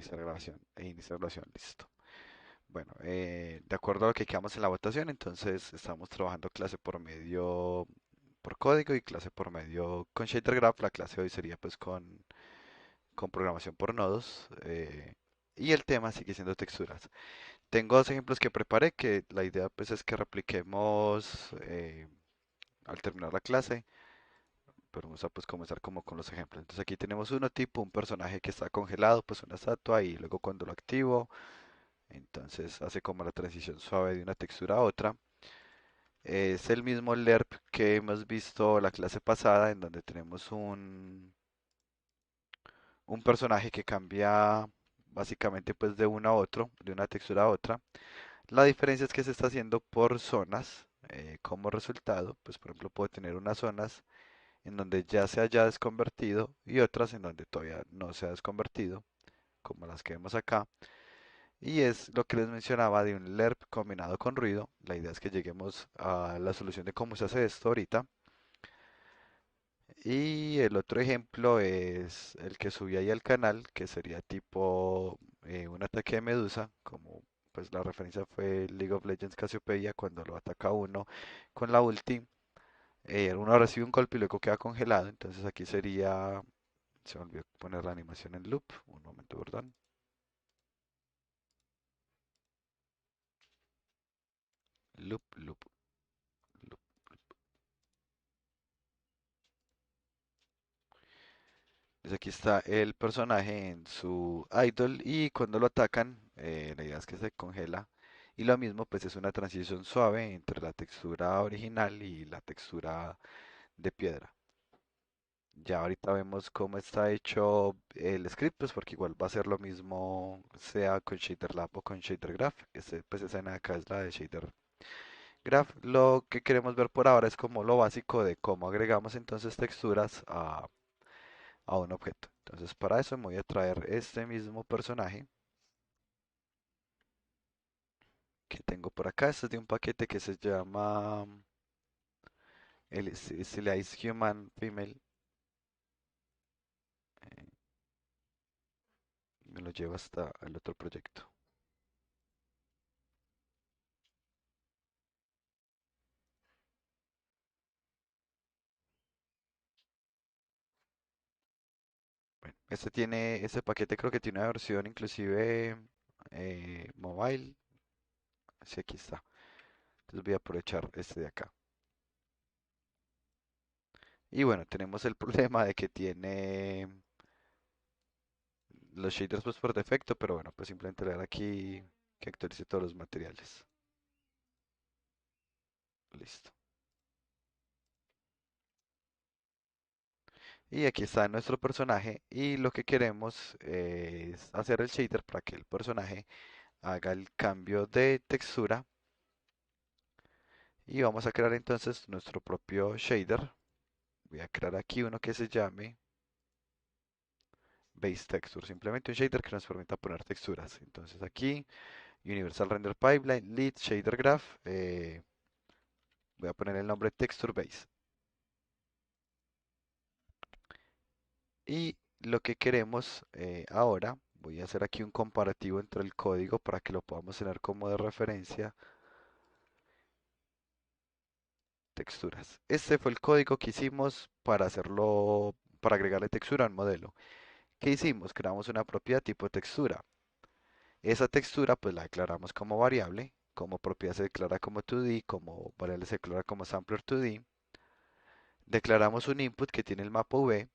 iniciar grabación. Iniciar grabación, listo. Bueno, de acuerdo a lo que quedamos en la votación, entonces estamos trabajando clase por medio por código y clase por medio con Shader Graph. La clase hoy sería pues con programación por nodos. Y el tema sigue siendo texturas. Tengo dos ejemplos que preparé que la idea pues es que repliquemos al terminar la clase. Pero vamos a pues comenzar como con los ejemplos. Entonces aquí tenemos uno tipo, un personaje que está congelado, pues una estatua y luego cuando lo activo, entonces hace como la transición suave de una textura a otra. Es el mismo LERP que hemos visto la clase pasada en donde tenemos un personaje que cambia básicamente pues de uno a otro, de una textura a otra. La diferencia es que se está haciendo por zonas. Como resultado, pues por ejemplo puedo tener unas zonas en donde ya se haya desconvertido y otras en donde todavía no se ha desconvertido, como las que vemos acá. Y es lo que les mencionaba de un LERP combinado con ruido. La idea es que lleguemos a la solución de cómo se hace esto ahorita. Y el otro ejemplo es el que subí ahí al canal, que sería tipo un ataque de Medusa, como pues la referencia fue League of Legends Cassiopeia cuando lo ataca uno con la ulti. Uno recibe un golpe y luego queda congelado, entonces aquí sería. Se me olvidó poner la animación en loop. Un momento, perdón. Loop, loop, loop. Entonces aquí está el personaje en su idol y cuando lo atacan, la idea es que se congela. Y lo mismo, pues es una transición suave entre la textura original y la textura de piedra. Ya ahorita vemos cómo está hecho el script, pues porque igual va a ser lo mismo, sea con ShaderLab o con ShaderGraph. Pues esa de acá es la de Shader Graph. Lo que queremos ver por ahora es como lo básico de cómo agregamos entonces texturas a un objeto. Entonces para eso me voy a traer este mismo personaje que tengo por acá. Este es de un paquete que se llama el Slice Human Female. eh, Me lo llevo hasta el otro proyecto. Bueno, este paquete creo que tiene una versión inclusive mobile. Sí, aquí está. Entonces voy a aprovechar este de acá. Y bueno, tenemos el problema de que tiene los shaders pues por defecto, pero bueno, pues simplemente le dar aquí que actualice todos los materiales. Listo. Y aquí está nuestro personaje y lo que queremos es hacer el shader para que el personaje haga el cambio de textura y vamos a crear entonces nuestro propio shader. Voy a crear aquí uno que se llame Base Texture, simplemente un shader que nos permita poner texturas. Entonces aquí Universal Render Pipeline, Lead Shader Graph, voy a poner el nombre Texture Base. Y lo que queremos ahora, voy a hacer aquí un comparativo entre el código para que lo podamos tener como de referencia. Texturas. Este fue el código que hicimos para hacerlo, para agregarle textura al modelo. ¿Qué hicimos? Creamos una propiedad tipo textura. Esa textura pues la declaramos como variable, como propiedad se declara como 2D, como variable se declara como sampler 2D. Declaramos un input que tiene el mapa V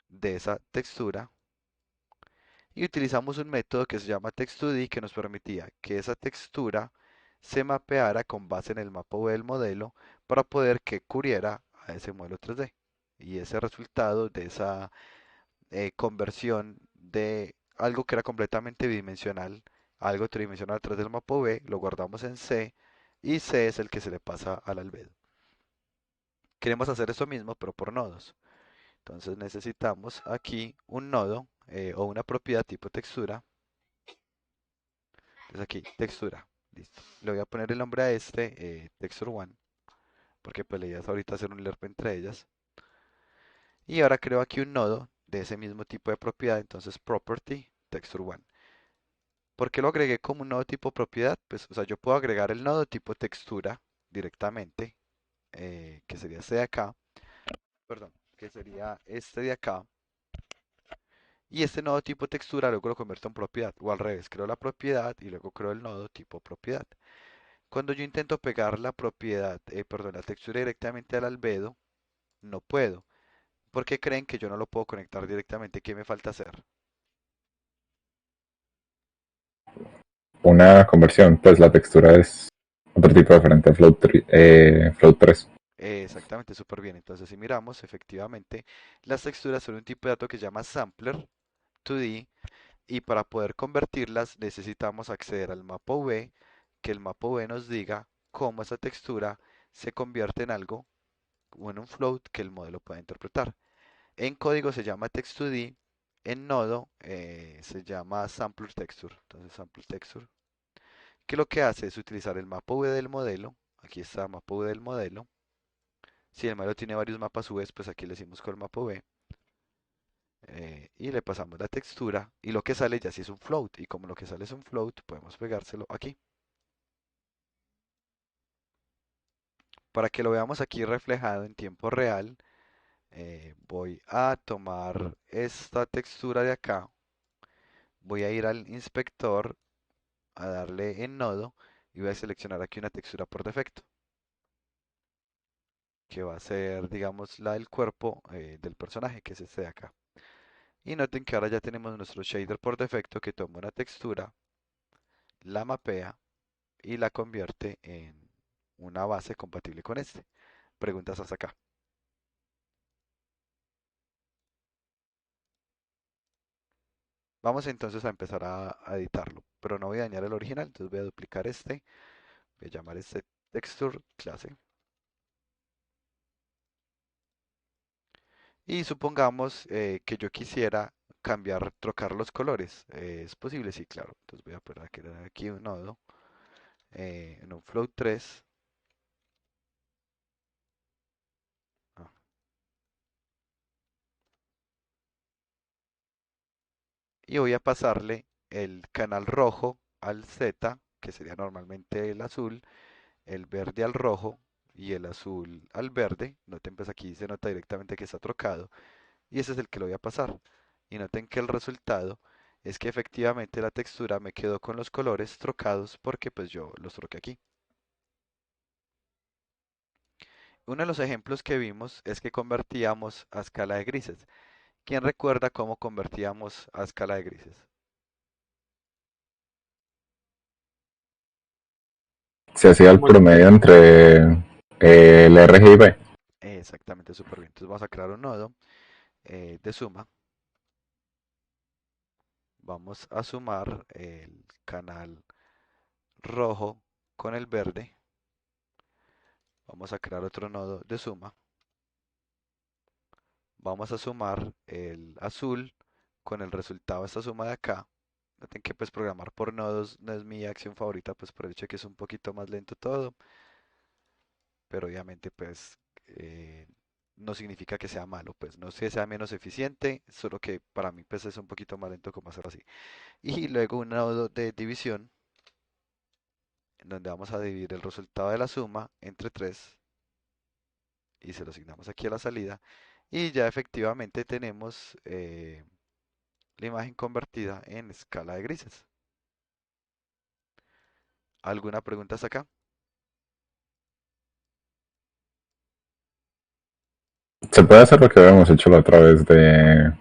de esa textura y utilizamos un método que se llama text2d que nos permitía que esa textura se mapeara con base en el mapa V del modelo para poder que cubriera a ese modelo 3D. Y ese resultado de esa conversión de algo que era completamente bidimensional a algo tridimensional a través del mapa V lo guardamos en C y C es el que se le pasa al albedo. Queremos hacer eso mismo pero por nodos. Entonces necesitamos aquí un nodo o una propiedad tipo textura. Entonces aquí, textura. Listo. Le voy a poner el nombre a este, texture one, porque pues la idea es ahorita hacer un lerp entre ellas. Y ahora creo aquí un nodo de ese mismo tipo de propiedad. Entonces property, texture1. ¿Por qué lo agregué como un nodo tipo propiedad? Pues, o sea, yo puedo agregar el nodo tipo textura directamente, que sería este de acá, perdón, que sería este de acá, y este nodo tipo textura luego lo convierto en propiedad, o al revés, creo la propiedad y luego creo el nodo tipo propiedad. Cuando yo intento pegar la propiedad, perdón, la textura directamente al albedo, no puedo. ¿Por qué creen que yo no lo puedo conectar directamente? ¿Qué me falta hacer? Una conversión, pues la textura es otro tipo diferente a Float 3. Exactamente, súper bien. Entonces, si miramos, efectivamente, las texturas son un tipo de dato que se llama sampler 2D y para poder convertirlas necesitamos acceder al mapa V, que el mapa V nos diga cómo esa textura se convierte en algo o en un float que el modelo pueda interpretar. En código se llama text2d, en nodo se llama sampler texture. Entonces, sampler texture, que lo que hace es utilizar el mapa V del modelo. Aquí está el mapa V del modelo. Si el modelo tiene varios mapas V, pues aquí le decimos con el mapa V. Y le pasamos la textura y lo que sale ya sí es un float. Y como lo que sale es un float, podemos pegárselo aquí. Para que lo veamos aquí reflejado en tiempo real, voy a tomar esta textura de acá. Voy a ir al inspector, a darle en nodo y voy a seleccionar aquí una textura por defecto, que va a ser, digamos, la del cuerpo del personaje, que es este de acá. Y noten que ahora ya tenemos nuestro shader por defecto que toma una textura, la mapea y la convierte en una base compatible con este. Preguntas hasta acá. Vamos entonces a empezar a editarlo, pero no voy a dañar el original, entonces voy a duplicar este, voy a llamar este texture clase. Y supongamos que yo quisiera cambiar, trocar los colores. ¿Es posible? Sí, claro. Entonces voy a poner aquí un nodo en un float 3. ah, y voy a pasarle el canal rojo al Z, que sería normalmente el azul, el verde al rojo y el azul al verde. Noten pues aquí se nota directamente que está trocado. Y ese es el que lo voy a pasar. Y noten que el resultado es que efectivamente la textura me quedó con los colores trocados porque pues yo los troqué aquí. Uno de los ejemplos que vimos es que convertíamos a escala de grises. ¿Quién recuerda cómo convertíamos a escala de grises? Se hacía el promedio entre el RGB. Exactamente, súper bien. Entonces vamos a crear un nodo de suma. Vamos a sumar el canal rojo con el verde. Vamos a crear otro nodo de suma. Vamos a sumar el azul con el resultado de esta suma de acá. Noten que pues programar por nodos no es mi acción favorita, pues por el hecho de que es un poquito más lento todo, pero obviamente pues no significa que sea malo, pues no es que sea menos eficiente, solo que para mí pues es un poquito más lento como hacerlo así. Y luego un nodo de división, en donde vamos a dividir el resultado de la suma entre 3 y se lo asignamos aquí a la salida. Y ya efectivamente tenemos la imagen convertida en escala de grises. ¿Alguna pregunta hasta acá? Se puede hacer lo que habíamos hecho la otra vez de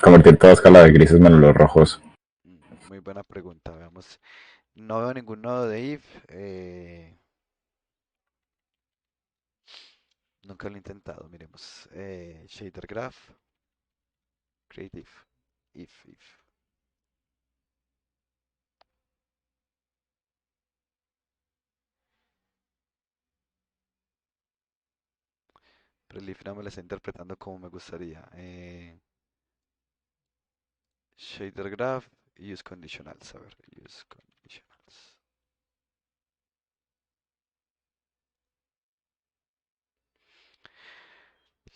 convertir toda escala de grises menos los rojos. Muy buena pregunta, veamos. No veo ningún nodo de if. Nunca lo he intentado, miremos. Shader graph, create if. Pero el if no me lo está interpretando como me gustaría. Shader graph, use conditionals. A ver, use conditionals.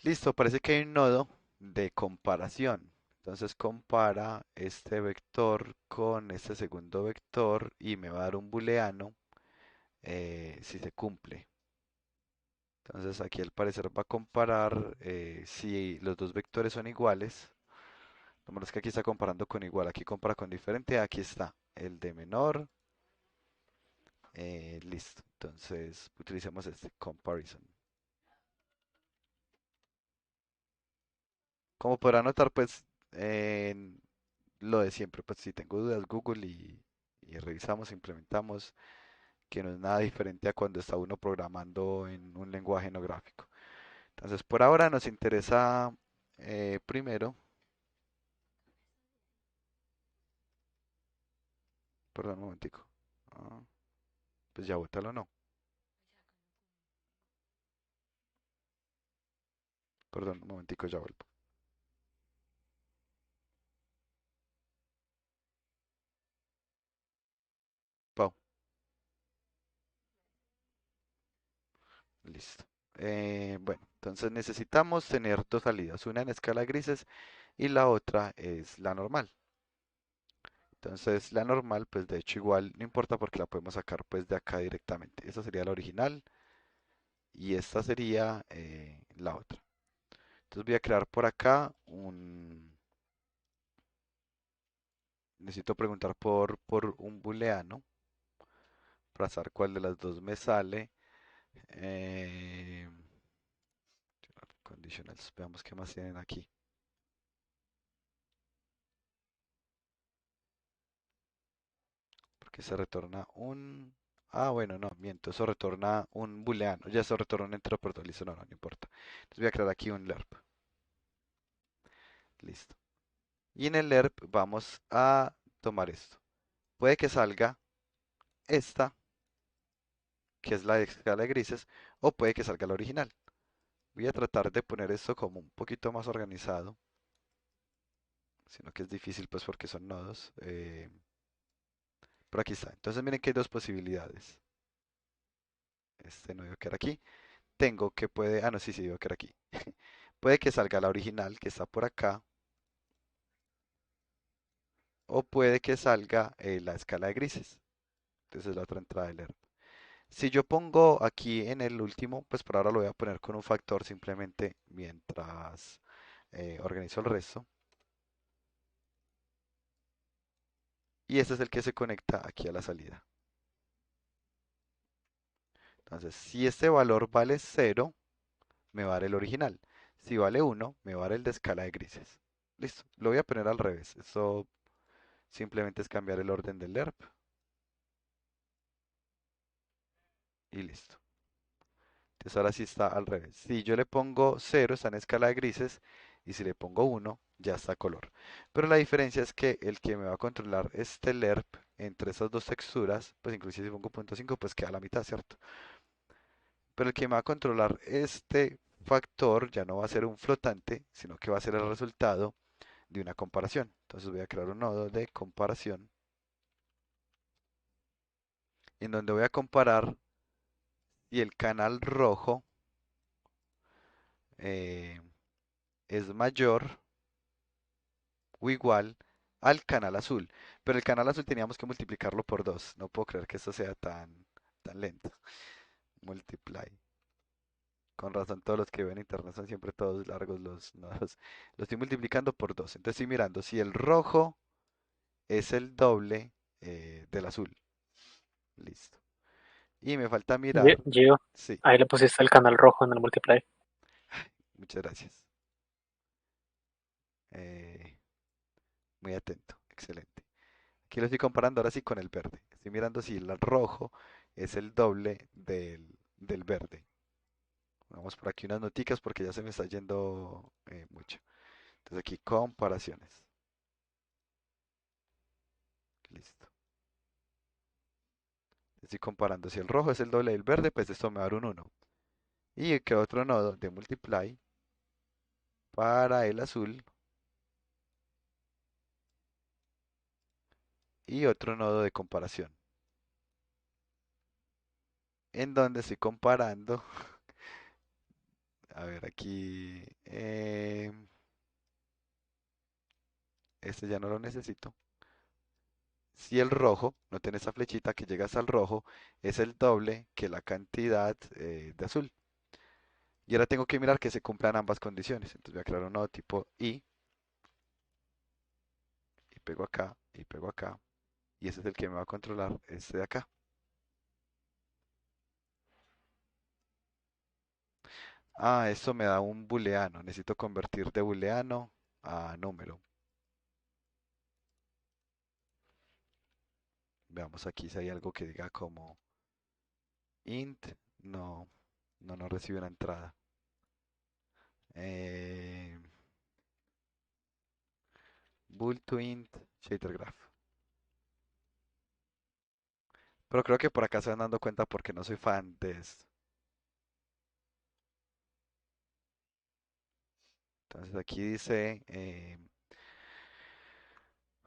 Listo, parece que hay un nodo de comparación. Entonces compara este vector con este segundo vector y me va a dar un booleano si se cumple. Entonces aquí al parecer va a comparar si los dos vectores son iguales. Lo malo es que aquí está comparando con igual, aquí compara con diferente, aquí está el de menor. Listo, entonces utilicemos este comparison. Como podrán notar, pues lo de siempre, pues si tengo dudas, Google y revisamos, implementamos, que no es nada diferente a cuando está uno programando en un lenguaje no gráfico. Entonces, por ahora nos interesa primero, perdón, un momentico. Ah, pues ya bótalo, no. Perdón, un momentico, ya vuelvo. Pau, listo. Bueno, entonces necesitamos tener dos salidas, una en escala de grises y la otra es la normal. Entonces la normal, pues de hecho igual no importa porque la podemos sacar pues de acá directamente. Esa sería la original y esta sería la otra. Entonces voy a crear por acá necesito preguntar por un booleano para saber cuál de las dos me sale. Eh, conditionals, veamos qué más tienen aquí. Porque se retorna un... Ah, bueno, no, miento, eso retorna un booleano. Ya eso retorna un entero, perdón, listo, no, no importa. Entonces voy a crear aquí un lerp. Listo. Y en el lerp vamos a tomar esto. Puede que salga esta, que es la de escala de grises, o puede que salga la original. Voy a tratar de poner esto como un poquito más organizado, sino que es difícil pues porque son nodos. Pero aquí está. Entonces miren que hay dos posibilidades. Este no debe quedar aquí. Tengo que puede, ah no, sí, sí, debe quedar aquí. Puede que salga la original que está por acá, o puede que salga la escala de grises. Entonces es la otra entrada del lerp. Si yo pongo aquí en el último, pues por ahora lo voy a poner con un factor simplemente mientras organizo el resto. Y este es el que se conecta aquí a la salida. Entonces, si este valor vale cero, me va a dar el original. Si vale uno, me va a dar el de escala de grises. Listo. Lo voy a poner al revés. Esto simplemente es cambiar el orden del lerp. Y listo. Entonces ahora sí está al revés. Si yo le pongo cero, está en escala de grises. Y si le pongo uno, ya está a color. Pero la diferencia es que el que me va a controlar este lerp entre esas dos texturas, pues inclusive si pongo punto 5, pues queda a la mitad, ¿cierto? Pero el que me va a controlar este factor ya no va a ser un flotante, sino que va a ser el resultado de una comparación. Entonces voy a crear un nodo de comparación en donde voy a comparar si el canal rojo eh, es mayor o igual al canal azul. Pero el canal azul teníamos que multiplicarlo por 2. No puedo creer que esto sea tan lento. Multiply. Con razón, todos los que ven internet son siempre todos largos los nodos. Lo estoy multiplicando por 2. Entonces estoy mirando si el rojo es el doble del azul. Listo. Y me falta mirar. Gio, Sí, ahí le pusiste el canal rojo en el multiply. muchas gracias. Eh, muy atento. Excelente. Aquí lo estoy comparando ahora sí con el verde. Estoy mirando si el rojo es el doble del verde. Vamos por aquí unas noticas porque ya se me está yendo mucho. Entonces aquí comparaciones. Listo. Estoy comparando si el rojo es el doble del verde, pues esto me va a dar un uno. Y creo otro nodo de multiply para el azul y otro nodo de comparación. En donde estoy comparando. A ver, aquí. Este ya no lo necesito. Si el rojo, no tiene esa flechita que llegas al rojo, es el doble que la cantidad de azul. Y ahora tengo que mirar que se cumplan ambas condiciones. Entonces voy a crear un nuevo tipo y pego acá, y pego acá. Y ese es el que me va a controlar, este de acá. Ah, esto me da un booleano. Necesito convertir de booleano a número. Veamos aquí si hay algo que diga como int. No, no recibe una entrada. Eh, bool to int shader graph. Pero creo que por acá se van dando cuenta porque no soy fan de esto. Entonces aquí dice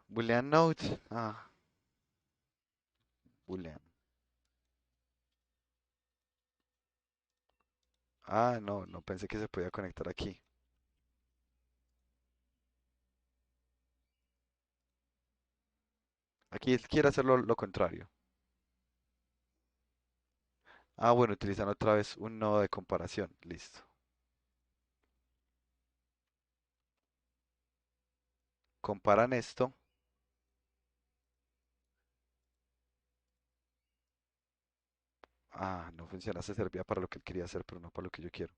boolean note. Ah, boolean. Ah, no pensé que se podía conectar aquí. Aquí quiere hacer lo contrario. Ah, bueno, utilizan otra vez un nodo de comparación. Listo. Comparan esto. Ah, no funciona. Se servía para lo que él quería hacer, pero no para lo que yo quiero.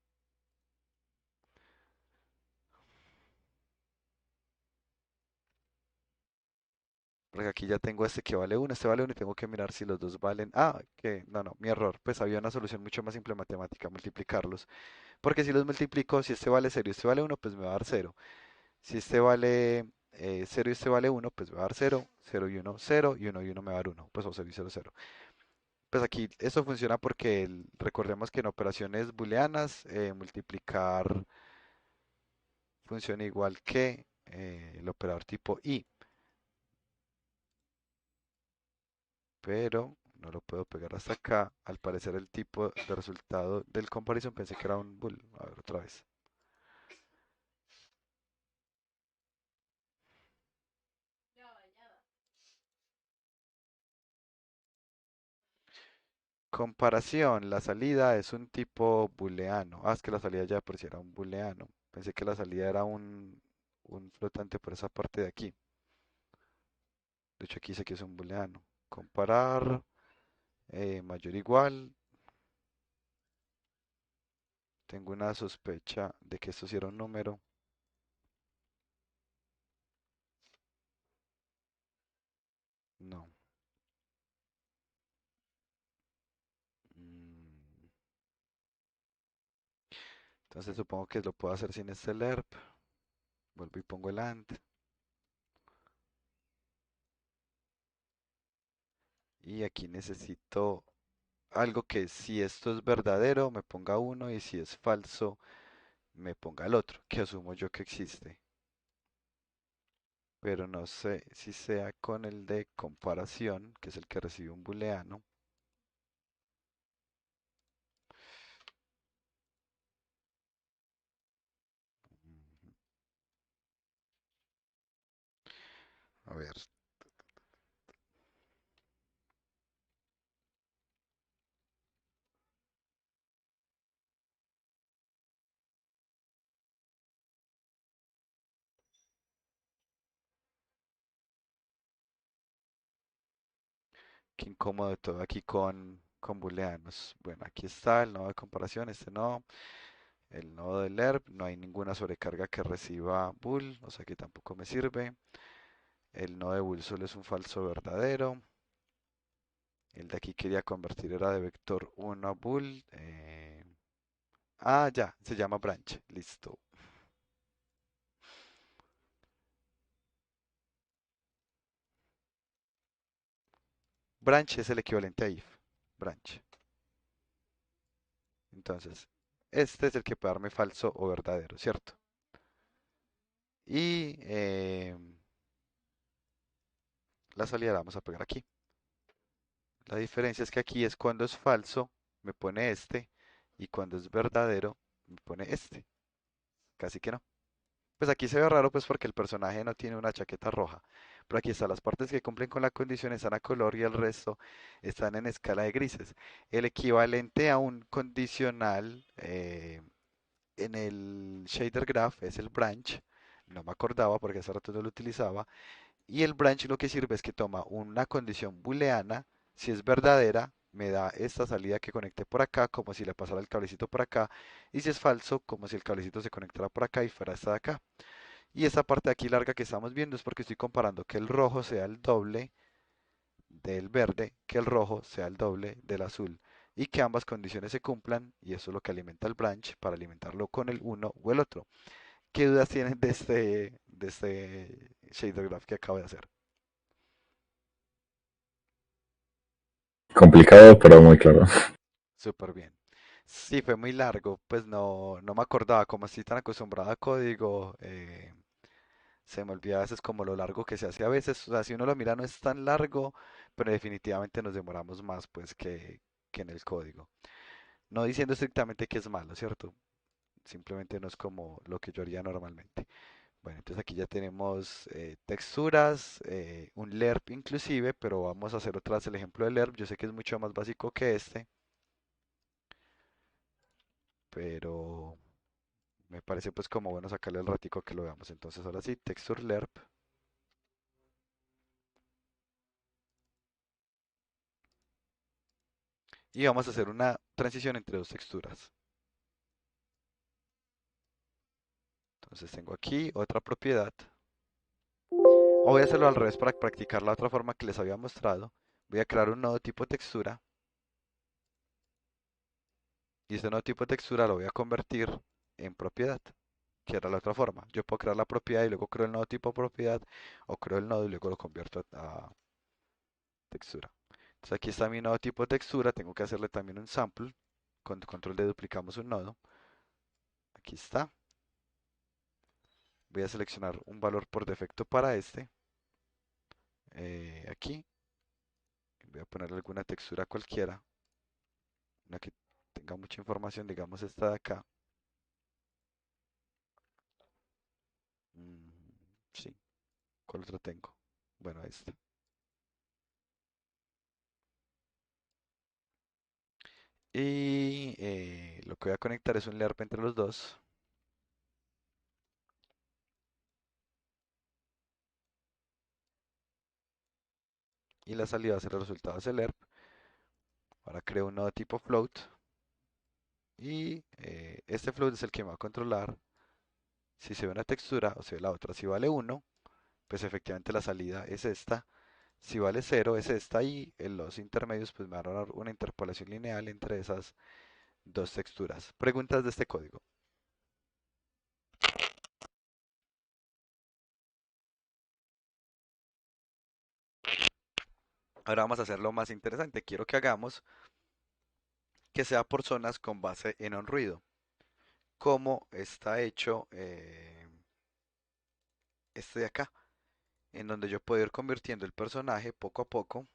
Porque aquí ya tengo este que vale uno, este vale uno y tengo que mirar si los dos valen. Ah, que no, mi error. Pues había una solución mucho más simple matemática, multiplicarlos. Porque si los multiplico, si este vale cero y este vale uno, pues me va a dar cero. Si este vale 0 y este vale uno, pues me va a dar cero, cero y uno, cero y uno me va a dar uno. Pues o 0 y cero, cero. Pues aquí esto funciona porque recordemos que en operaciones booleanas multiplicar funciona igual que el operador tipo i, pero no lo puedo pegar hasta acá. Al parecer el tipo de resultado del comparison pensé que era un bool. A ver otra vez. Comparación, la salida es un tipo booleano. Ah, es que la salida ya por si era un booleano. Pensé que la salida era un flotante por esa parte de aquí. De hecho aquí dice que es un booleano. Comparar, mayor o igual. Tengo una sospecha de que esto sí era un número. No. Mm, Entonces supongo que lo puedo hacer sin este lerp. Vuelvo y pongo el and. Y aquí necesito algo que si esto es verdadero me ponga uno y si es falso me ponga el otro, que asumo yo que existe. Pero no sé si sea con el de comparación, que es el que recibe un booleano. Ujú. A ver, qué incómodo todo aquí con booleanos. Bueno, aquí está el nodo de comparación, este no. El nodo del lerp, no hay ninguna sobrecarga que reciba bool, o sea que tampoco me sirve. El nodo de bool solo es un falso verdadero. El de aquí quería convertir era de vector uno a bool. Ya, se llama branch. Listo. Branch es el equivalente a if. Branch. Entonces, este es el que puede darme falso o verdadero, ¿cierto? Y la salida la vamos a pegar aquí. La diferencia es que aquí es cuando es falso, me pone este, y cuando es verdadero, me pone este. Casi que no. Pues aquí se ve raro pues porque el personaje no tiene una chaqueta roja. Pero aquí están las partes que cumplen con la condición están a color y el resto están en escala de grises. El equivalente a un condicional en el shader graph es el branch. No me acordaba porque hace rato no lo utilizaba. Y el branch lo que sirve es que toma una condición booleana, si es verdadera, me da esta salida que conecté por acá, como si le pasara el cablecito por acá, y si es falso, como si el cablecito se conectara por acá y fuera esta de acá. Y esta parte de aquí larga que estamos viendo es porque estoy comparando que el rojo sea el doble del verde, que el rojo sea el doble del azul, y que ambas condiciones se cumplan, y eso es lo que alimenta el branch para alimentarlo con el uno o el otro. ¿Qué dudas tienen de este shader graph que acabo de hacer? Complicado, pero muy claro. Súper bien. Sí, fue muy largo, pues no me acordaba, como estoy tan acostumbrado a código, se me olvida a veces como lo largo que se hace a veces, o sea, si uno lo mira no es tan largo, pero definitivamente nos demoramos más pues que en el código. No diciendo estrictamente que es malo, ¿cierto? Simplemente no es como lo que yo haría normalmente. Bueno, entonces aquí ya tenemos texturas, un LERP inclusive, pero vamos a hacer otra vez el ejemplo del LERP. Yo sé que es mucho más básico que este, pero me parece pues como bueno sacarle el ratico a que lo veamos. Entonces ahora sí, texture LERP. Y vamos a hacer una transición entre dos texturas. Entonces tengo aquí otra propiedad. O voy a hacerlo al revés para practicar la otra forma que les había mostrado. Voy a crear un nodo tipo textura. Y este nuevo tipo de textura lo voy a convertir en propiedad, que era la otra forma. Yo puedo crear la propiedad y luego creo el nuevo tipo de propiedad, o creo el nodo y luego lo convierto a textura. Entonces aquí está mi nuevo tipo de textura, tengo que hacerle también un sample. Con control D duplicamos un nodo. Aquí está. Voy a seleccionar un valor por defecto para este. Aquí. Voy a poner alguna textura cualquiera. Una que tenga mucha información, digamos esta de acá. Mm, sí, ¿cuál otro tengo? Bueno, esta. Y lo que voy a conectar es un LERP entre los dos. Y la salida va a ser el resultado de ese LERP. Ahora creo un nodo tipo float. Y este float es el que me va a controlar si se ve una textura o se ve la otra. Si vale uno, pues efectivamente la salida es esta. Si vale cero, es esta. Y en los intermedios, pues me van a dar una interpolación lineal entre esas dos texturas. Preguntas de este código. Ahora vamos a hacer lo más interesante. Quiero que hagamos que sea por zonas con base en un ruido. Como está hecho este de acá, en donde yo puedo ir convirtiendo el personaje poco a poco.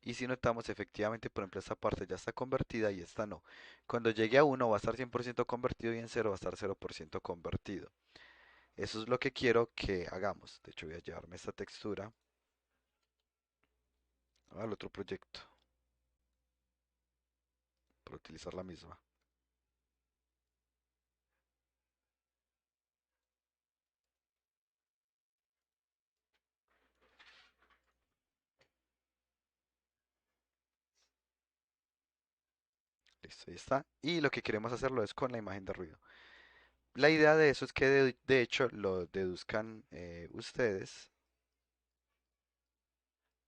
Y si notamos, efectivamente, por ejemplo, esta parte ya está convertida y esta no. Cuando llegue a uno va a estar 100% convertido y en cero va a estar 0% convertido. Eso es lo que quiero que hagamos. De hecho, voy a llevarme esta textura al otro proyecto para utilizar la misma. Listo, ahí está. Y lo que queremos hacerlo es con la imagen de ruido. La idea de eso es que de hecho lo deduzcan ustedes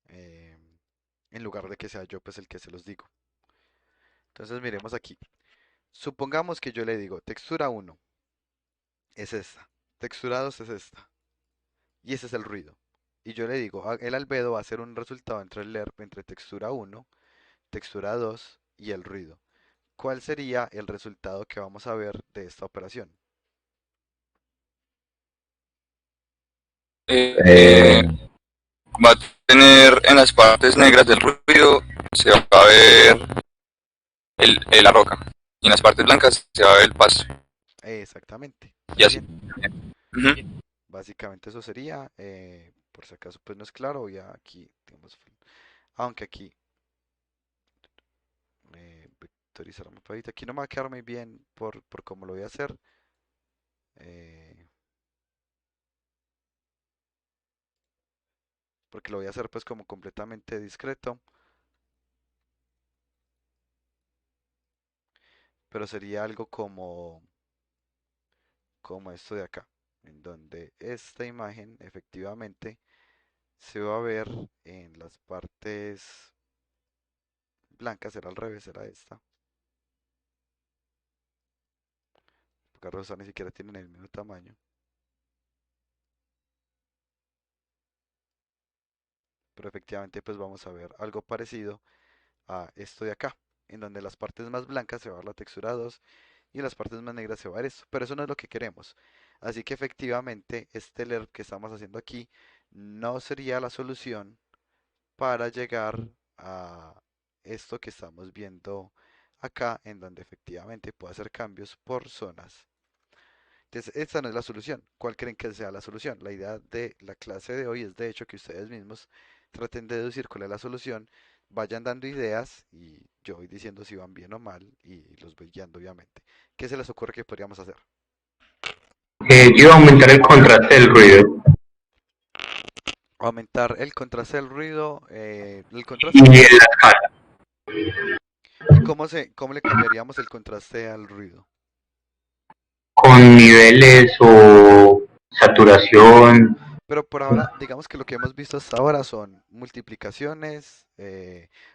eh, en lugar de que sea yo pues el que se los digo. Entonces miremos aquí. Supongamos que yo le digo textura uno es esta, textura 2 es esta y ese es el ruido. Y yo le digo, el albedo va a ser un resultado entre el LERP, entre textura uno, textura 2 y el ruido. ¿Cuál sería el resultado que vamos a ver de esta operación? Eh, Va a tener en las partes negras del ruido, se va a ver la roca. Y en las partes blancas se va a ver el paso. Exactamente. Y Muy así. bien. Ujú. Básicamente eso sería, por si acaso pues no es claro, ya aquí tenemos, aunque aquí, vectorizar mapadita, aquí no me va a quedar muy bien por cómo lo voy a hacer, eh, porque lo voy a hacer pues como completamente discreto, pero sería algo como esto de acá, en donde esta imagen efectivamente se va a ver en las partes blancas, era al revés, era esta, porque rosa ni siquiera tienen el mismo tamaño, pero efectivamente pues vamos a ver algo parecido a esto de acá, en donde las partes más blancas se va a ver la textura 2 y en las partes más negras se va a ver esto, pero eso no es lo que queremos. Así que efectivamente este LERP que estamos haciendo aquí no sería la solución para llegar a esto que estamos viendo acá, en donde efectivamente puedo hacer cambios por zonas. Entonces, esta no es la solución. ¿Cuál creen que sea la solución? La idea de la clase de hoy es de hecho que ustedes mismos traten de deducir cuál es la solución, vayan dando ideas y yo voy diciendo si van bien o mal y los voy guiando obviamente. ¿Qué se les ocurre que podríamos hacer? Yo iba a aumentar el contraste del ruido Aumentar el contraste del ruido, el y contraste en como la tal. escala, ¿Y cómo le cambiaríamos el contraste al ruido? con niveles o saturación. Pero por ahora, digamos que lo que hemos visto hasta ahora son multiplicaciones,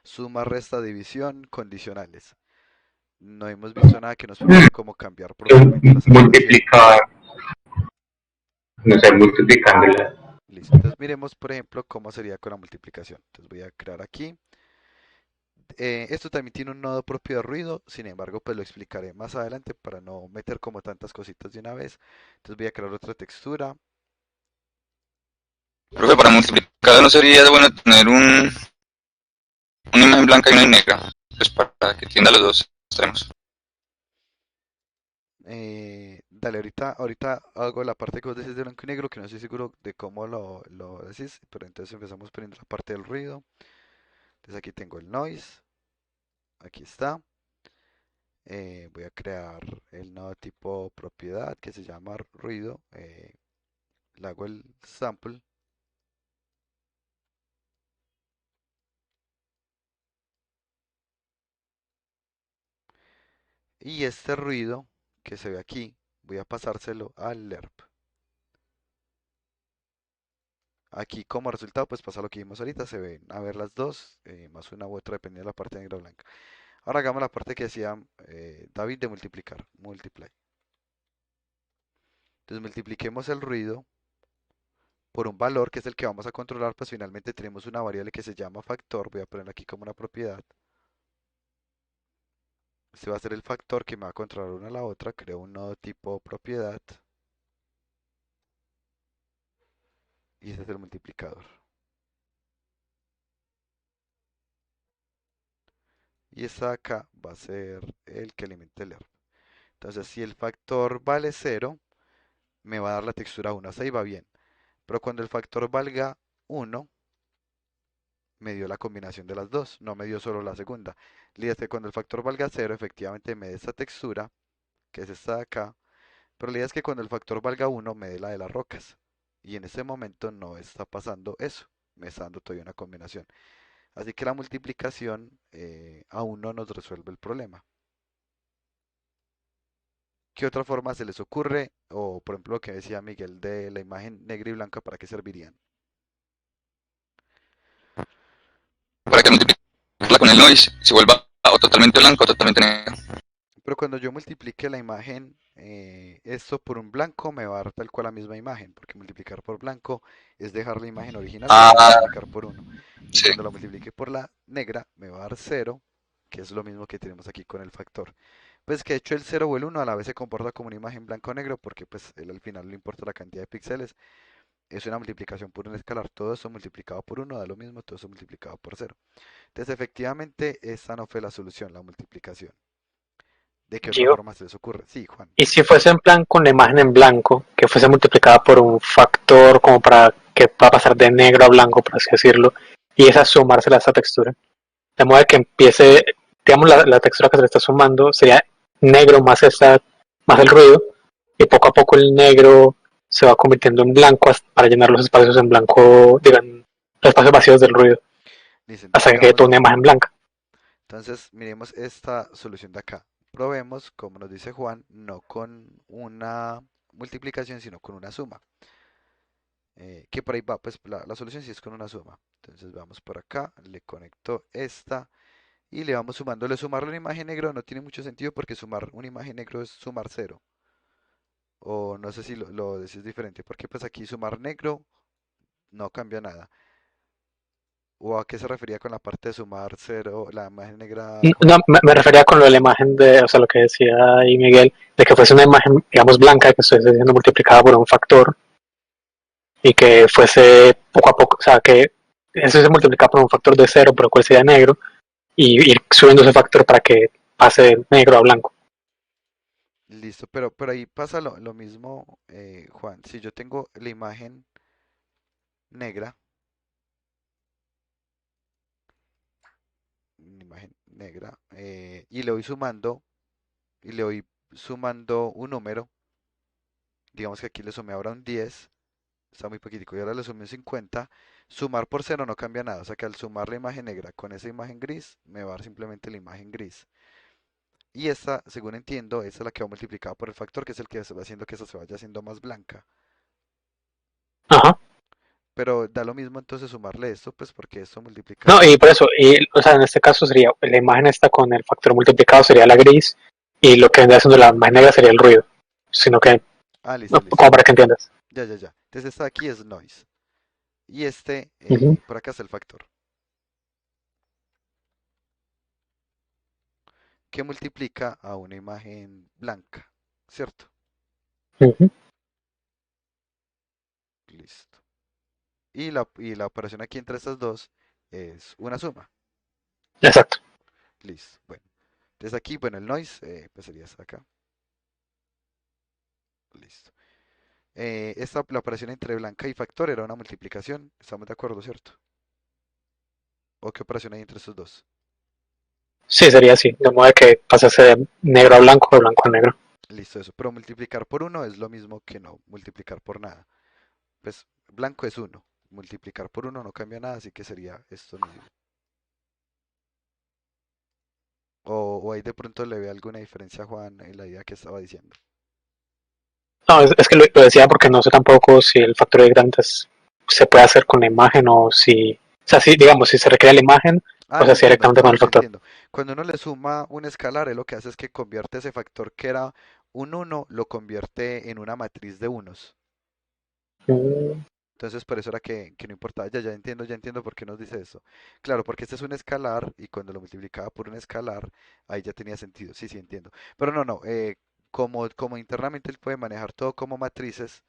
suma, resta, división, condicionales. No hemos visto nada que nos mm, permita como cambiar propiamente la saturación. Multiplicar, no sé, multiplicándola. Listo. Entonces miremos, por ejemplo, cómo sería con la multiplicación. Entonces voy a crear aquí. Esto también tiene un nodo propio de ruido, sin embargo, pues lo explicaré más adelante para no meter como tantas cositas de una vez. Entonces voy a crear otra textura. Profe, para multiplicar no sería bueno tener una imagen blanca y una negra, pues para que tienda los dos extremos. Dale, ahorita hago la parte que vos decís de blanco y negro, que no estoy seguro de cómo lo decís, pero entonces empezamos poniendo la parte del ruido. Entonces aquí tengo el noise, aquí está. Voy a crear el nodo tipo propiedad que se llama ruido. Le hago el sample y este ruido que se ve aquí, voy a pasárselo al LERP. Aquí como resultado pues pasa lo que vimos ahorita, se ven a ver las dos, más una u otra dependiendo de la parte negra o blanca. Ahora hagamos la parte que decía David de multiplicar, multiply. Entonces multipliquemos el ruido por un valor que es el que vamos a controlar, pues finalmente tenemos una variable que se llama factor, voy a ponerlo aquí como una propiedad. Este va a ser el factor que me va a controlar una a la otra, creo un nodo tipo propiedad y ese es el multiplicador. Y esta acá va a ser el que alimenta el error. Entonces si el factor vale cero me va a dar la textura 1, hasta ahí va bien. Pero cuando el factor valga uno me dio la combinación de las dos, no me dio solo la segunda. La que cuando el factor valga cero efectivamente me dé esta textura, que es esta de acá, pero la idea es que cuando el factor valga uno me dé la de las rocas. Y en este momento no está pasando eso, me está dando todavía una combinación. Así que la multiplicación aún no nos resuelve el problema. ¿Qué otra forma se les ocurre? O por ejemplo lo que decía Miguel de la imagen negra y blanca, ¿para qué servirían? Para que multiplicarla con el noise se vuelva o totalmente blanco o totalmente negro. Pero cuando yo multiplique la imagen, esto por un blanco me va a dar tal cual la misma imagen, porque multiplicar por blanco es dejar la imagen original, que es Ah, multiplicar por uno. Y sí. cuando la multiplique por la negra, me va a dar cero, que es lo mismo que tenemos aquí con el factor. Pues que de hecho el cero o el uno a la vez se comporta como una imagen blanco o negro, porque pues él al final no le importa la cantidad de píxeles, es una multiplicación por un escalar. Todo eso multiplicado por uno da lo mismo, todo eso multiplicado por cero. Entonces efectivamente esta no fue la solución, la multiplicación. ¿De qué otra Gio. forma se les ocurre? Sí, Juan. Y si fuese en plan con la imagen en blanco, que fuese multiplicada por un factor como para que pueda pasar de negro a blanco, por así decirlo, y esa sumársela a esa textura, de modo que empiece, digamos, la textura que se le está sumando sería negro más más el ruido, y poco a poco el negro se va convirtiendo en blanco para llenar los espacios en blanco, digan, los espacios vacíos del ruido, Listo, entonces hasta que quede toda veamos. una imagen blanca. Entonces, miremos esta solución de acá. Probemos, como nos dice Juan, no con una multiplicación, sino con una suma. Que por ahí va, pues la solución sí es con una suma. Entonces vamos por acá, le conecto esta y le vamos sumándole. Sumarle una imagen negro no tiene mucho sentido porque sumar una imagen negro es sumar cero. O no sé si lo decís diferente, porque pues aquí sumar negro no cambia nada. ¿O a qué se refería con la parte de sumar cero, la imagen negra, No, Juan? me refería con lo de la imagen de, o sea, lo que decía ahí Miguel, de que fuese una imagen, digamos, blanca, que estoy siendo multiplicada por un factor, y que fuese poco a poco, o sea, que eso se multiplica por un factor de cero, por lo cual sería negro, y ir subiendo ese factor para que pase de negro a blanco. Listo, pero ahí pasa lo mismo, Juan. Si yo tengo la imagen negra, una imagen negra, y le voy sumando un número, digamos que aquí le sumé ahora un 10, está muy poquitico, y ahora le sumé un 50, sumar por cero no cambia nada, o sea que al sumar la imagen negra con esa imagen gris, me va a dar simplemente la imagen gris. Y esta, según entiendo, esta es la que va multiplicada por el factor, que es el que va haciendo que esta se vaya haciendo más blanca. Ajá. Pero da lo mismo entonces sumarle esto, pues porque esto No, multiplicado. y por eso, y, o sea, en este caso sería, la imagen esta con el factor multiplicado sería la gris, y lo que vendría haciendo la imagen negra sería el ruido, sino que, Ah, listo, no, listo. como para que entiendas. Ya, ya, ya. Entonces esta de aquí es noise. Y este, Ujú, por acá está el factor, que multiplica a una imagen blanca, ¿cierto? ujú, Listo. Y la operación aquí entre estas dos es una suma. exacto. Listo. Bueno. Entonces aquí, bueno, el noise, pues sería esta acá. Listo. La operación entre blanca y factor era una multiplicación. ¿Estamos de acuerdo, cierto? ¿O qué operación hay entre estos dos? Sí, sería así, de modo que pasase de negro a blanco o de blanco a negro. Listo, eso. Pero multiplicar por uno es lo mismo que no multiplicar por nada. Pues blanco es uno. Multiplicar por uno no cambia nada, así que sería esto mismo. O ahí de pronto le ve alguna diferencia a Juan en la idea que estaba diciendo. No, es que lo decía porque no sé tampoco si el factor de grandes se puede hacer con la imagen o si, o sea, si, digamos, si se recrea la imagen Ah, o se ya hacía entiendo. directamente No, con el sí factor. entiendo. Cuando uno le suma un escalar, él lo que hace es que convierte ese factor que era un uno, lo convierte en una matriz de unos. Mm, Entonces, por eso era que no importaba. Ya entiendo por qué nos dice eso. Claro, porque este es un escalar y cuando lo multiplicaba por un escalar, ahí ya tenía sentido. Sí, sí, entiendo. Pero no, no. Como internamente él puede manejar todo como matrices,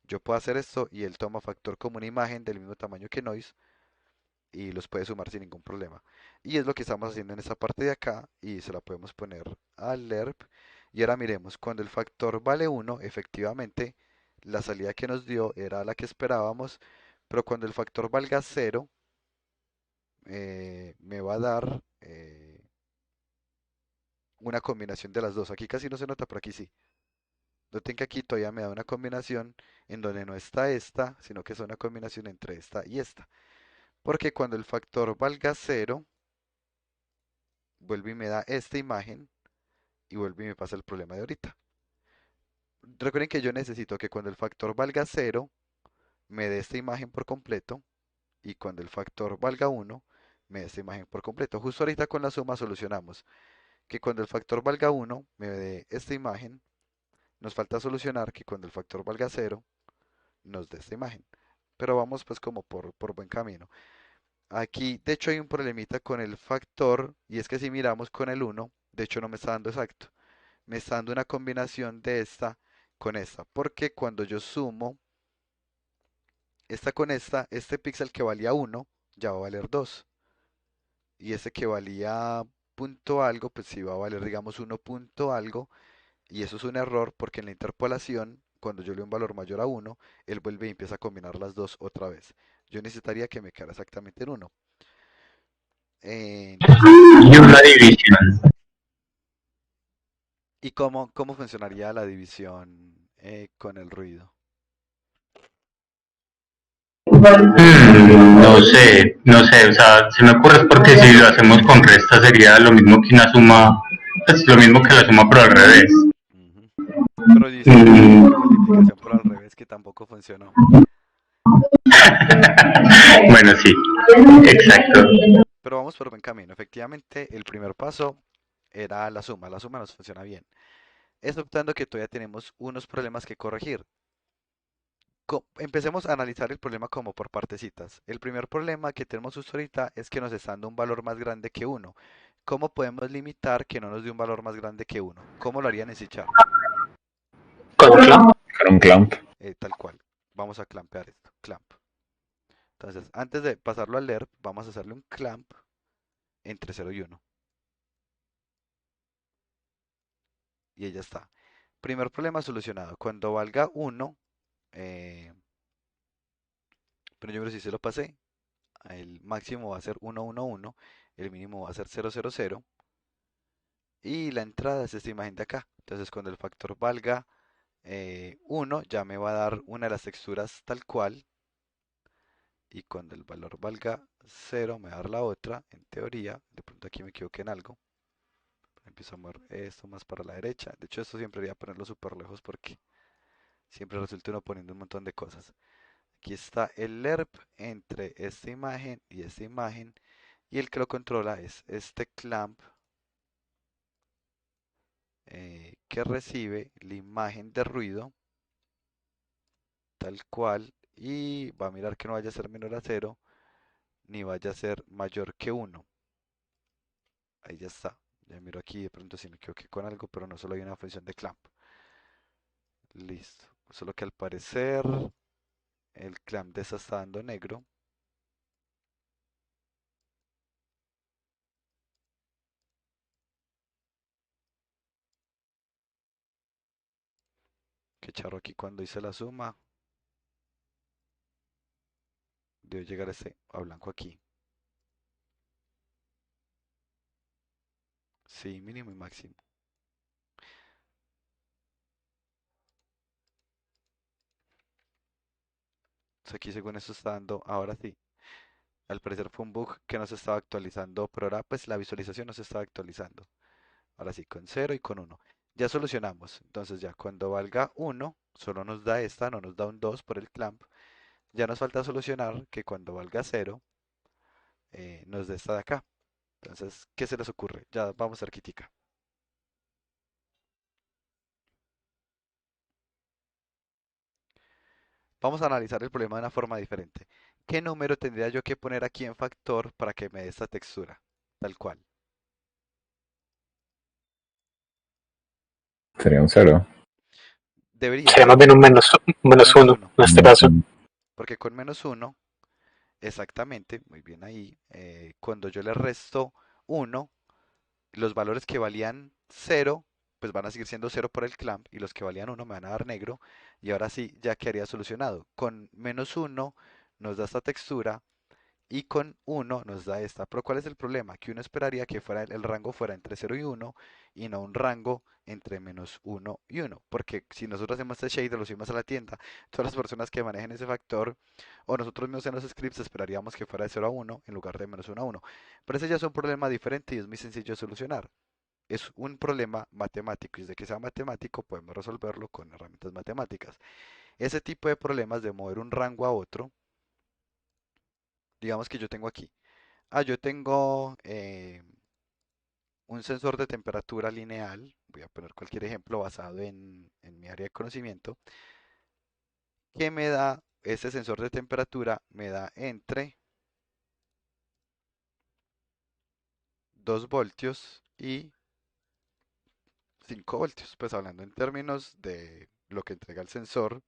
yo puedo hacer esto y él toma factor como una imagen del mismo tamaño que noise y los puede sumar sin ningún problema. Y es lo que estamos haciendo en esta parte de acá y se la podemos poner al lerp. Y ahora miremos, cuando el factor vale uno efectivamente la salida que nos dio era la que esperábamos, pero cuando el factor valga cero me va a dar una combinación de las dos. Aquí casi no se nota, pero aquí sí. Noten que aquí todavía me da una combinación en donde no está esta, sino que es una combinación entre esta y esta. Porque cuando el factor valga cero vuelve y me da esta imagen y vuelve y me pasa el problema de ahorita. Recuerden que yo necesito que cuando el factor valga cero me dé esta imagen por completo y cuando el factor valga uno me dé esta imagen por completo. Justo ahorita con la suma solucionamos que cuando el factor valga uno me dé esta imagen. Nos falta solucionar que cuando el factor valga cero nos dé esta imagen. Pero vamos pues como por buen camino. Aquí de hecho hay un problemita con el factor y es que si miramos con el uno de hecho no me está dando exacto. Me está dando una combinación de esta con esta. Porque cuando yo sumo esta con esta, este píxel que valía uno ya va a valer 2. Y este que valía punto algo, pues sí va a valer, digamos, uno punto algo, y eso es un error porque en la interpolación, cuando yo le doy un valor mayor a uno, él vuelve y empieza a combinar las dos otra vez. Yo necesitaría que me quedara exactamente en uno. Entonces, Y una división. ¿y cómo funcionaría la división con el ruido? No sé, o sea, se me ocurre es porque si lo hacemos con resta sería lo mismo que una suma, pues lo mismo que la suma pero al revés. Ujú. Pero hicimos Mm, la multiplicación por al revés que tampoco funcionó. bueno, sí, exacto. Pero vamos por buen camino. Efectivamente, el primer paso era la suma. La suma nos funciona bien. Exceptando que todavía tenemos unos problemas que corregir. Empecemos a analizar el problema como por partecitas. El primer problema que tenemos justo ahorita es que nos está dando un valor más grande que uno. ¿Cómo podemos limitar que no nos dé un valor más grande que uno? ¿Cómo lo harían en C Sharp? Con un clamp. Con un clamp. Tal cual. Vamos a clampear esto. Clamp. Entonces, antes de pasarlo al leer, vamos a hacerle un clamp entre 0 y 1. Y ahí ya está. Primer problema solucionado. Cuando valga 1, pero yo creo que si se lo pasé, el máximo va a ser 1, 1, 1, el mínimo va a ser 0, 0, 0, y la entrada es esta imagen de acá. Entonces cuando el factor valga 1, ya me va a dar una de las texturas tal cual, y cuando el valor valga 0, me va a dar la otra, en teoría. De pronto aquí me equivoqué en algo. Empiezo a mover esto más para la derecha. De hecho, esto siempre voy a ponerlo súper lejos porque siempre resulta uno poniendo un montón de cosas. Aquí está el lerp entre esta imagen y esta imagen, y el que lo controla es este clamp que recibe la imagen de ruido tal cual, y va a mirar que no vaya a ser menor a 0 ni vaya a ser mayor que 1. Ahí ya está. Ya miro aquí de pronto si me equivoqué con algo, pero no solo hay una función de clamp. Listo. Solo que al parecer el clamp de esta está dando negro. Que charro aquí cuando hice la suma. Debe llegar este a blanco aquí. Sí, mínimo y máximo. Entonces aquí según eso está dando, ahora sí. Al parecer fue un bug que no se estaba actualizando, pero ahora pues la visualización no se estaba actualizando. Ahora sí, con 0 y con 1. Ya solucionamos. Entonces ya cuando valga 1, solo nos da esta, no nos da un 2 por el clamp. Ya nos falta solucionar que cuando valga 0, nos dé esta de acá. Entonces, ¿qué se les ocurre? Ya vamos a arquitica. Vamos a analizar el problema de una forma diferente. ¿Qué número tendría yo que poner aquí en factor para que me dé esta textura? Tal cual. Sería un cero. Debería, Sería más ¿cierto? bien un menos Menos uno uno. en este Menos caso. uno. Porque con menos uno, exactamente, muy bien ahí, cuando yo le resto uno, los valores que valían cero, pues van a seguir siendo cero por el clamp, y los que valían uno me van a dar negro, y ahora sí, ya quedaría solucionado. Con menos uno nos da esta textura, y con uno nos da esta. Pero ¿cuál es el problema? Que uno esperaría que fuera el rango fuera entre cero y uno, y no un rango entre menos uno y uno. Porque si nosotros hacemos este shader, lo subimos a la tienda, todas las personas que manejen ese factor, o nosotros mismos en los scripts, esperaríamos que fuera de 0 a 1 en lugar de menos 1 a 1. Pero ese ya es un problema diferente y es muy sencillo de solucionar. Es un problema matemático, y desde que sea matemático podemos resolverlo con herramientas matemáticas. Ese tipo de problemas de mover un rango a otro, digamos que yo tengo aquí. Yo tengo un sensor de temperatura lineal. Voy a poner cualquier ejemplo basado en mi área de conocimiento. Que me da, ese sensor de temperatura me da entre 2 voltios y 5 voltios. Pues hablando en términos de lo que entrega el sensor,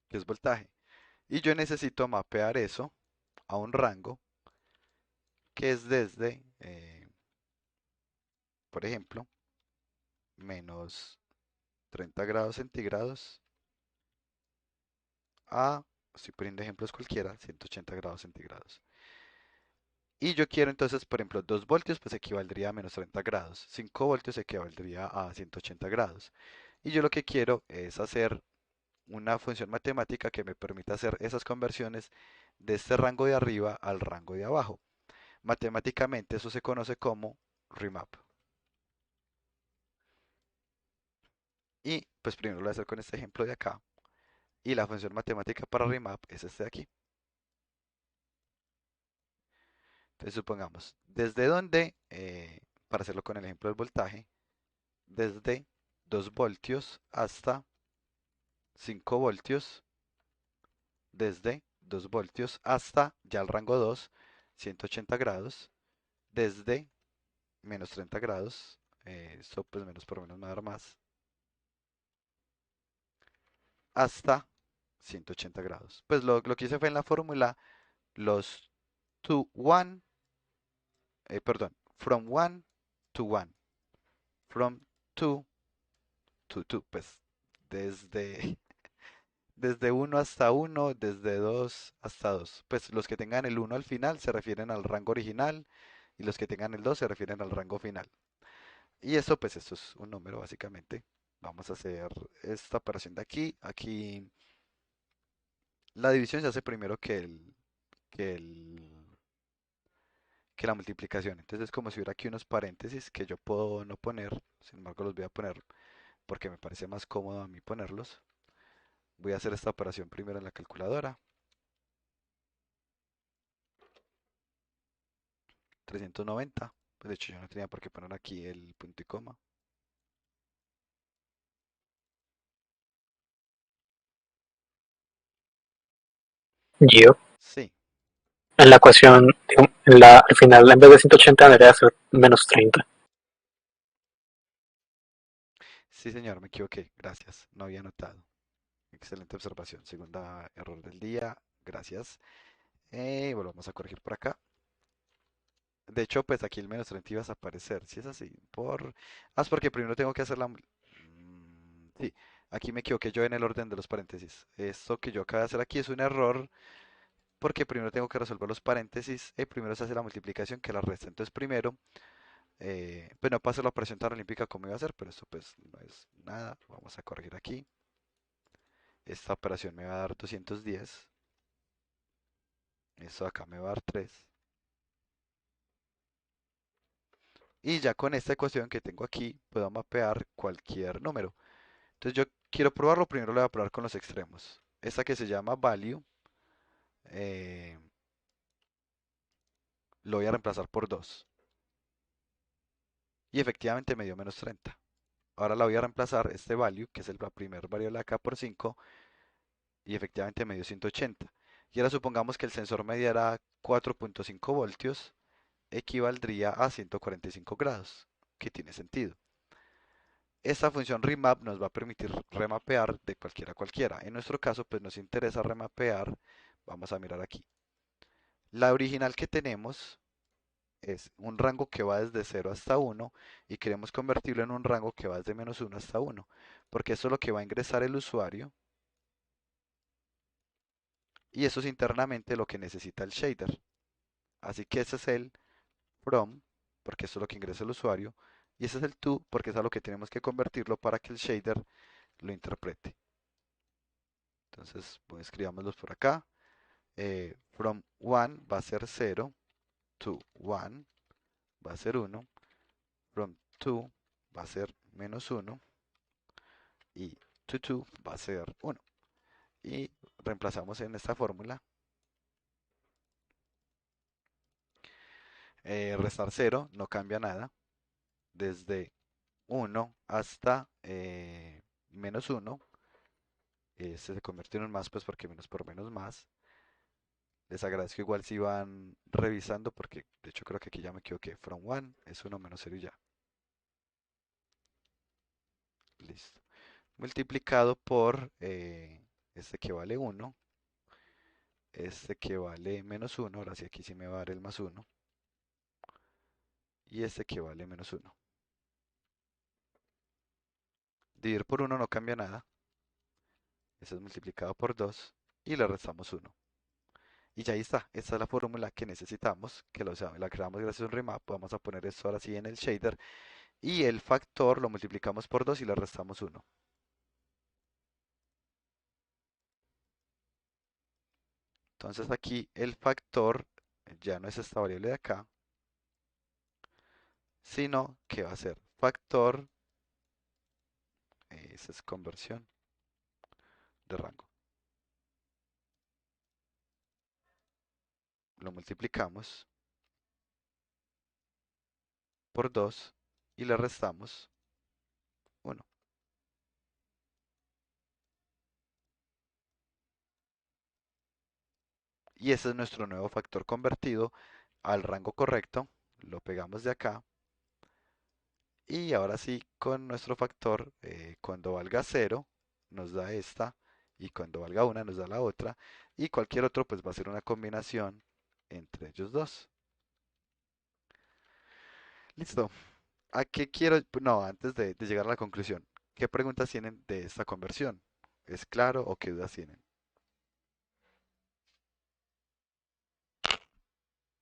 que es voltaje. Y yo necesito mapear eso a un rango que es desde por ejemplo, menos 30 grados centígrados a, estoy poniendo ejemplos cualquiera, 180 grados centígrados. Y yo quiero entonces, por ejemplo, 2 voltios, pues equivaldría a menos 30 grados. 5 voltios equivaldría a 180 grados. Y yo lo que quiero es hacer una función matemática que me permita hacer esas conversiones de este rango de arriba al rango de abajo. Matemáticamente eso se conoce como remap. Y pues primero lo voy a hacer con este ejemplo de acá. Y la función matemática para remap es este de aquí. Entonces supongamos, ¿desde dónde? Para hacerlo con el ejemplo del voltaje, desde 2 voltios hasta 5 voltios, desde 2 voltios hasta ya el rango 2, 180 grados, desde menos 30 grados, esto pues menos por menos me va a dar más, hasta 180 grados. Pues lo que hice fue en la fórmula los to one, perdón, from one to one, from two to two, pues desde, desde uno hasta uno, desde 2 hasta 2. Pues los que tengan el uno al final se refieren al rango original y los que tengan el 2 se refieren al rango final. Y eso, pues esto es un número básicamente. Vamos a hacer esta operación de aquí. Aquí la división se hace primero que el, que la multiplicación. Entonces es como si hubiera aquí unos paréntesis que yo puedo no poner. Sin embargo, los voy a poner porque me parece más cómodo a mí ponerlos. Voy a hacer esta operación primero en la calculadora. 390. Pues de hecho yo no tenía por qué poner aquí el punto y coma. Yo, Sí, en la ecuación, al final, en vez de 180 debería ser menos 30. sí señor, me equivoqué. Gracias. No había notado. Excelente observación. Segunda error del día. Gracias. Volvamos a corregir por acá. De hecho, pues aquí el menos 30 iba a desaparecer. Si es así, es porque primero tengo que hacer sí, aquí me equivoqué yo en el orden de los paréntesis. Esto que yo acabo de hacer aquí es un error porque primero tengo que resolver los paréntesis. Primero se hace la multiplicación que la resta. Entonces primero, pues no pasa la operación tan olímpica como iba a hacer, pero esto pues no es nada. Vamos a corregir aquí. Esta operación me va a dar 210. Esto acá me va a dar 3. Y ya con esta ecuación que tengo aquí, puedo mapear cualquier número. Entonces yo quiero probarlo, primero lo voy a probar con los extremos. Esta que se llama value, eh, lo voy a reemplazar por 2. Y efectivamente me dio menos 30. Ahora la voy a reemplazar, este value, que es la primer variable acá, por 5. Y efectivamente me dio 180. Y ahora supongamos que el sensor me diera 4.5 voltios, equivaldría a 145 grados, que tiene sentido. Esta función remap nos va a permitir remapear de cualquiera a cualquiera. En nuestro caso, pues nos interesa remapear. Vamos a mirar aquí. La original que tenemos es un rango que va desde 0 hasta 1 y queremos convertirlo en un rango que va desde menos 1 hasta 1, porque eso es lo que va a ingresar el usuario y eso es internamente lo que necesita el shader. Así que ese es el from, porque eso es lo que ingresa el usuario, y ese es el to, porque es a lo que tenemos que convertirlo para que el shader lo interprete. Entonces, pues, escribámoslos por acá. From 1 va a ser 0, to 1 va a ser 1, from 2 va a ser menos 1 y to 2 va a ser 1. Y reemplazamos en esta fórmula. Restar 0 no cambia nada. Desde 1 hasta menos 1. Se convierte en un más pues porque menos por menos más. Les agradezco igual si van revisando porque de hecho creo que aquí ya me equivoqué. From 1 es 1 menos 0 y ya. Listo. Multiplicado por este que vale 1. Este que vale menos 1. Ahora sí aquí sí me va a dar el más 1. Y este que vale menos 1. Dividir por uno no cambia nada. Eso es multiplicado por 2 y le restamos uno. Y ya ahí está. Esta es la fórmula que necesitamos, que la creamos gracias a un remap. Vamos a poner esto ahora sí en el shader. Y el factor lo multiplicamos por 2 y le restamos uno. Entonces aquí el factor ya no es esta variable de acá, sino que va a ser factor, esa es conversión de rango. Lo multiplicamos por 2 y le restamos uno. Y ese es nuestro nuevo factor convertido al rango correcto. Lo pegamos de acá. Y ahora sí, con nuestro factor, cuando valga cero nos da esta. Y cuando valga una, nos da la otra. Y cualquier otro, pues va a ser una combinación entre ellos dos. Listo. ¿A qué quiero? No, antes de llegar a la conclusión. ¿Qué preguntas tienen de esta conversión? ¿Es claro o qué dudas tienen?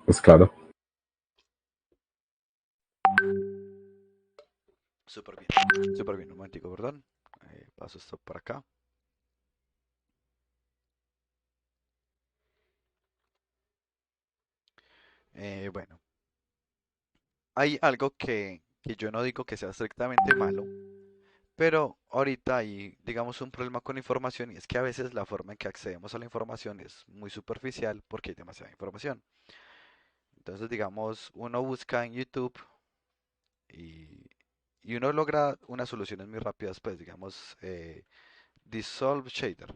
Pues claro. Súper bien. Súper bien. Un momentico, perdón. Paso esto por acá. Bueno, hay algo que yo no digo que sea estrictamente malo, pero ahorita hay, digamos, un problema con la información y es que a veces la forma en que accedemos a la información es muy superficial porque hay demasiada información. Entonces, digamos, uno busca en YouTube y, y uno logra unas soluciones muy rápidas, pues, digamos, Dissolve Shader,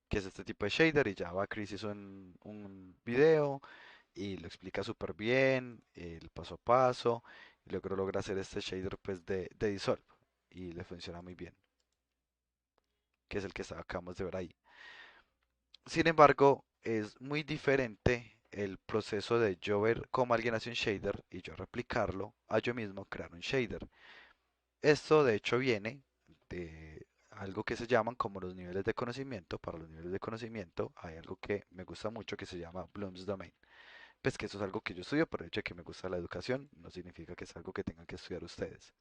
que es este tipo de shader, y ya va Chris hizo un video y lo explica súper bien, el paso a paso, y luego logra hacer este shader pues de Dissolve y le funciona muy bien, que es el que acabamos de ver ahí. Sin embargo, es muy diferente el proceso de yo ver cómo alguien hace un shader y yo replicarlo a yo mismo crear un shader. Esto de hecho viene de algo que se llaman como los niveles de conocimiento. Para los niveles de conocimiento hay algo que me gusta mucho que se llama Bloom's Domain. Pues que eso es algo que yo estudio, por el hecho de que me gusta la educación, no significa que es algo que tengan que estudiar ustedes.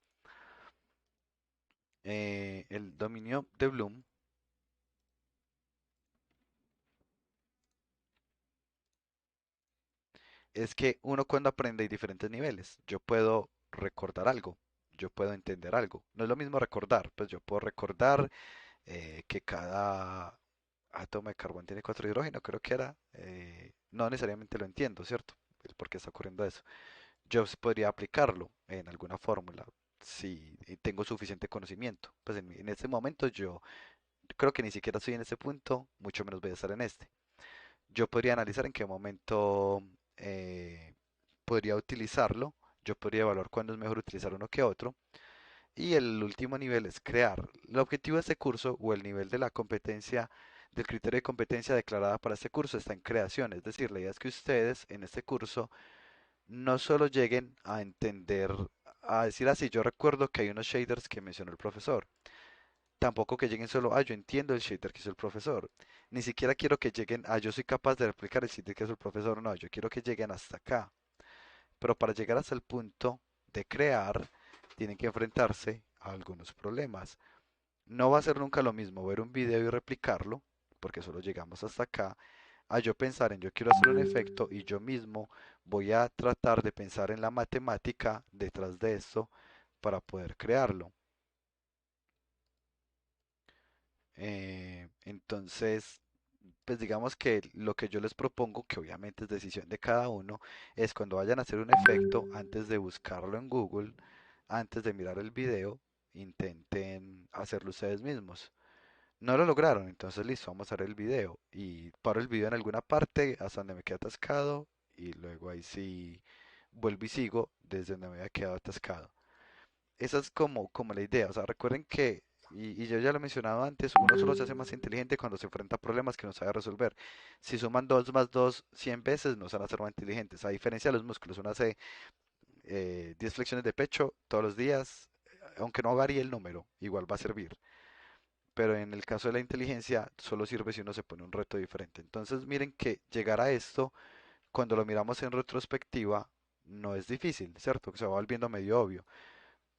El dominio de Bloom es que uno cuando aprende hay diferentes niveles. Yo puedo recordar algo, yo puedo entender algo. No es lo mismo recordar, pues yo puedo recordar que cada átomo de carbón tiene cuatro hidrógenos, creo que era. No necesariamente lo entiendo, ¿cierto? El por qué está ocurriendo eso. Yo sí podría aplicarlo en alguna fórmula si tengo suficiente conocimiento. Pues en este momento yo creo que ni siquiera estoy en este punto, mucho menos voy a estar en este. Yo podría analizar en qué momento podría utilizarlo. Yo podría evaluar cuándo es mejor utilizar uno que otro. Y el último nivel es crear. El objetivo de este curso o el nivel de la competencia, del criterio de competencia declarada para este curso está en creación. Es decir, la idea es que ustedes en este curso no solo lleguen a entender, a decir así, yo recuerdo que hay unos shaders que mencionó el profesor. Tampoco que lleguen solo, yo entiendo el shader que hizo el profesor. Ni siquiera quiero que lleguen, yo soy capaz de replicar el shader que hizo el profesor. No, yo quiero que lleguen hasta acá. Pero para llegar hasta el punto de crear, tienen que enfrentarse a algunos problemas. No va a ser nunca lo mismo ver un video y replicarlo, porque solo llegamos hasta acá, a yo pensar en yo quiero hacer un efecto y yo mismo voy a tratar de pensar en la matemática detrás de esto para poder crearlo. Entonces, pues digamos que lo que yo les propongo, que obviamente es decisión de cada uno, es cuando vayan a hacer un efecto, antes de buscarlo en Google, antes de mirar el video, intenten hacerlo ustedes mismos. No lo lograron, entonces listo, vamos a ver el video y paro el video en alguna parte hasta donde me queda atascado y luego ahí sí vuelvo y sigo desde donde me había quedado atascado. Esa es como la idea, o sea, recuerden que, y yo ya lo he mencionado antes, uno solo se hace más inteligente cuando se enfrenta a problemas que no sabe resolver. Si suman 2 más 2 100 veces, no se van a hacer más inteligentes. A diferencia de los músculos, uno hace 10 flexiones de pecho todos los días, aunque no varíe el número, igual va a servir. Pero en el caso de la inteligencia, solo sirve si uno se pone un reto diferente. Entonces, miren que llegar a esto, cuando lo miramos en retrospectiva, no es difícil, ¿cierto? Que se va volviendo medio obvio,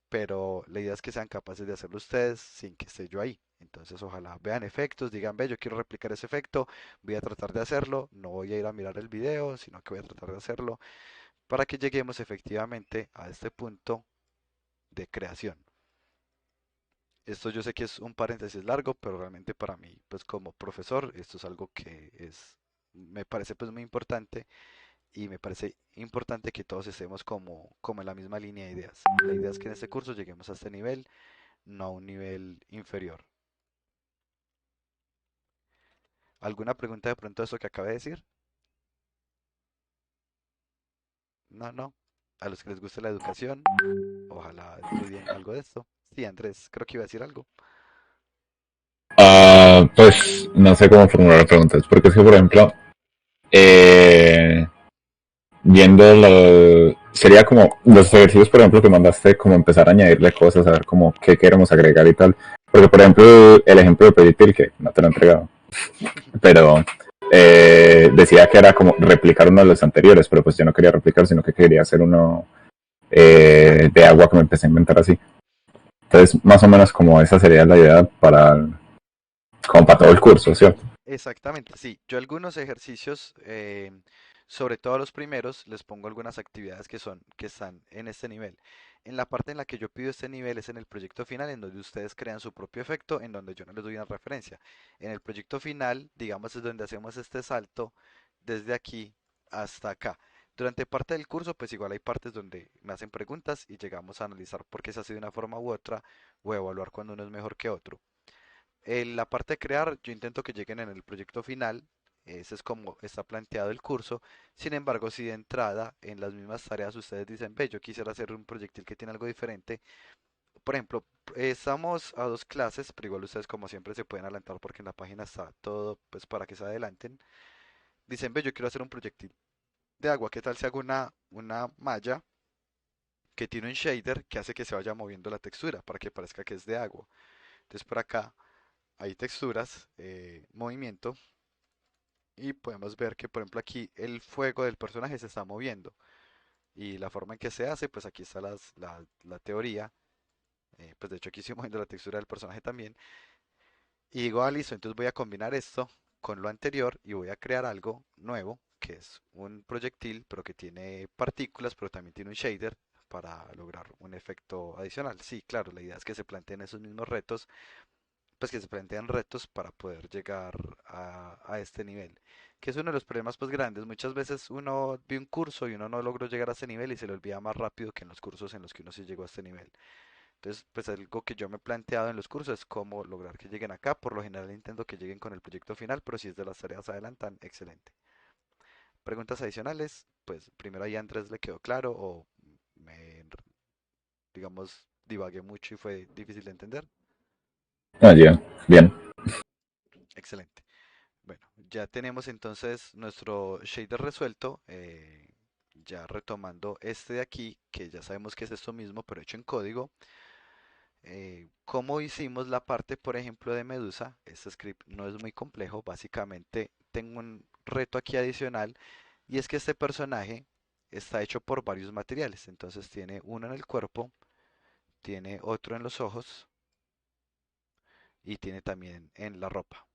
pero la idea es que sean capaces de hacerlo ustedes sin que esté yo ahí. Entonces, ojalá vean efectos, digan, ve, yo quiero replicar ese efecto, voy a tratar de hacerlo, no voy a ir a mirar el video, sino que voy a tratar de hacerlo para que lleguemos efectivamente a este punto de creación. Esto yo sé que es un paréntesis largo, pero realmente para mí, pues como profesor, esto es algo que me parece pues muy importante y me parece importante que todos estemos como en la misma línea de ideas. La idea es que en este curso lleguemos a este nivel, no a un nivel inferior. ¿Alguna pregunta de pronto de eso que acabé de decir? No, no. A los que les guste la educación, ojalá estudien algo de esto. Sí, Andrés, creo que iba a decir algo. Pues no sé cómo formular preguntas, porque es que, por ejemplo, eh, sería como los ejercicios, por ejemplo, que mandaste, como empezar a añadirle cosas, a ver como qué queremos agregar y tal. Porque, por ejemplo, el ejemplo de Project que no te lo he entregado, pero decía que era como replicar uno de los anteriores, pero pues yo no quería replicar, sino que quería hacer uno de agua que me empecé a inventar así. Entonces, más o menos como esa sería la idea como para todo el curso, ¿cierto? Exactamente, sí. Yo algunos ejercicios, sobre todo los primeros, les pongo algunas actividades que están en este nivel. En la parte en la que yo pido este nivel es en el proyecto final, en donde ustedes crean su propio efecto, en donde yo no les doy una referencia. En el proyecto final, digamos, es donde hacemos este salto desde aquí hasta acá. Durante parte del curso, pues igual hay partes donde me hacen preguntas y llegamos a analizar por qué se hace de una forma u otra o evaluar cuando uno es mejor que otro. La parte de crear, yo intento que lleguen en el proyecto final, ese es como está planteado el curso. Sin embargo, si de entrada en las mismas tareas ustedes dicen, ve, yo quisiera hacer un proyectil que tiene algo diferente, por ejemplo, estamos a dos clases, pero igual ustedes como siempre se pueden adelantar porque en la página está todo pues para que se adelanten. Dicen, ve, yo quiero hacer un proyectil de agua, ¿qué tal si hago una malla que tiene un shader que hace que se vaya moviendo la textura para que parezca que es de agua? Entonces por acá hay texturas, movimiento, y podemos ver que por ejemplo aquí el fuego del personaje se está moviendo y la forma en que se hace, pues aquí está la teoría, pues de hecho aquí estoy moviendo la textura del personaje también y digo, ah, listo, entonces voy a combinar esto con lo anterior y voy a crear algo nuevo que es un proyectil pero que tiene partículas pero también tiene un shader para lograr un efecto adicional. Sí, claro, la idea es que se planteen esos mismos retos, pues que se plantean retos para poder llegar a este nivel, que es uno de los problemas pues grandes. Muchas veces uno ve un curso y uno no logró llegar a este nivel y se le olvida más rápido que en los cursos en los que uno sí llegó a este nivel. Entonces, pues algo que yo me he planteado en los cursos es cómo lograr que lleguen acá. Por lo general intento que lleguen con el proyecto final, pero si es de las tareas adelantan, excelente. Preguntas adicionales, pues primero ahí a Andrés le quedó claro o me, digamos, divagué mucho y fue difícil de entender. Ah, ya, bien. Excelente. Bueno, ya tenemos entonces nuestro shader resuelto. Ya retomando este de aquí, que ya sabemos que es esto mismo, pero hecho en código. ¿Cómo hicimos la parte, por ejemplo, de Medusa? Este script no es muy complejo. Básicamente tengo un reto aquí adicional y es que este personaje está hecho por varios materiales. Entonces tiene uno en el cuerpo, tiene otro en los ojos y tiene también en la ropa,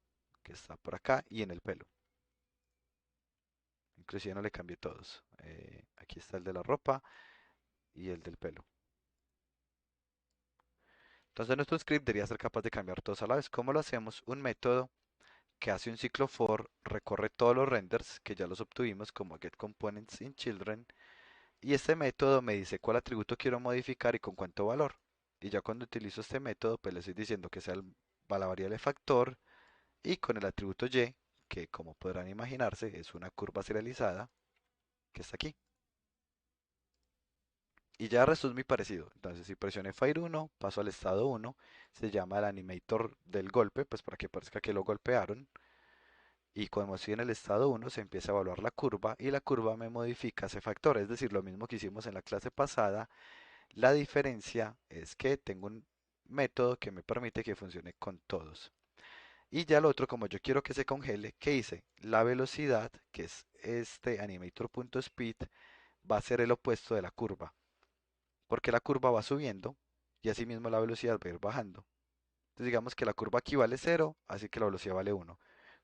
que está por acá, y en el pelo. Inclusive no le cambié todos. Aquí está el de la ropa y el del pelo. Entonces nuestro script debería ser capaz de cambiar todos a la vez. ¿Cómo lo hacemos? Un método que hace un ciclo for, recorre todos los renders que ya los obtuvimos como getComponentsInChildren, y este método me dice cuál atributo quiero modificar y con cuánto valor. Y ya cuando utilizo este método, pues le estoy diciendo que sea la variable factor y con el atributo y, que como podrán imaginarse es una curva serializada que está aquí. Y ya el resto es muy parecido. Entonces, si presioné Fire 1, paso al estado 1. Se llama el animator del golpe, pues para que parezca que lo golpearon. Y como estoy en el estado 1, se empieza a evaluar la curva y la curva me modifica ese factor. Es decir, lo mismo que hicimos en la clase pasada, La diferencia es que tengo un método que me permite que funcione con todos. Y ya el otro, como yo quiero que se congele, ¿qué hice? La velocidad, que es este animator.speed, va a ser el opuesto de la curva, porque la curva va subiendo y asimismo la velocidad va a ir bajando. Entonces digamos que la curva aquí vale 0, así que la velocidad vale 1.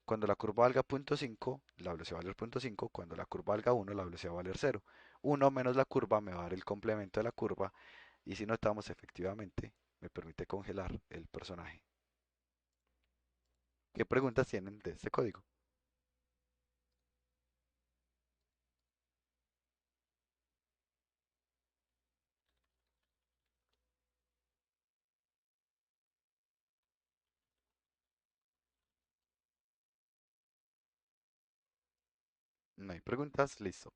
Cuando la curva valga 0.5, la velocidad va a valer 0.5. Cuando la curva valga 1, la velocidad va a valer 0. 1 menos la curva me va a dar el complemento de la curva. Y si notamos, efectivamente, me permite congelar el personaje. ¿Qué preguntas tienen de este código? No hay preguntas, listo.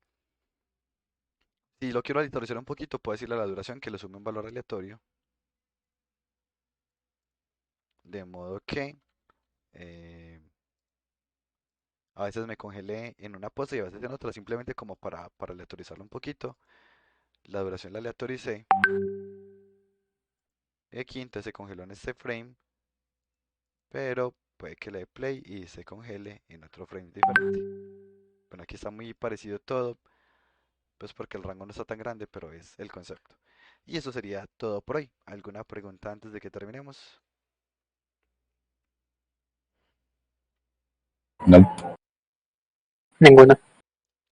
Si lo quiero aleatorizar un poquito, puedo decirle a la duración que le sume un valor aleatorio. De modo que a veces me congelé en una pose y a veces en otra, simplemente como para aleatorizarlo un poquito. La duración la aleatoricé. Y aquí entonces se congeló en este frame, pero puede que le dé play y se congele en otro frame diferente. Bueno, aquí está muy parecido todo, pues porque el rango no está tan grande, pero es el concepto. Y eso sería todo por hoy. ¿Alguna pregunta antes de que terminemos? No. Ninguna.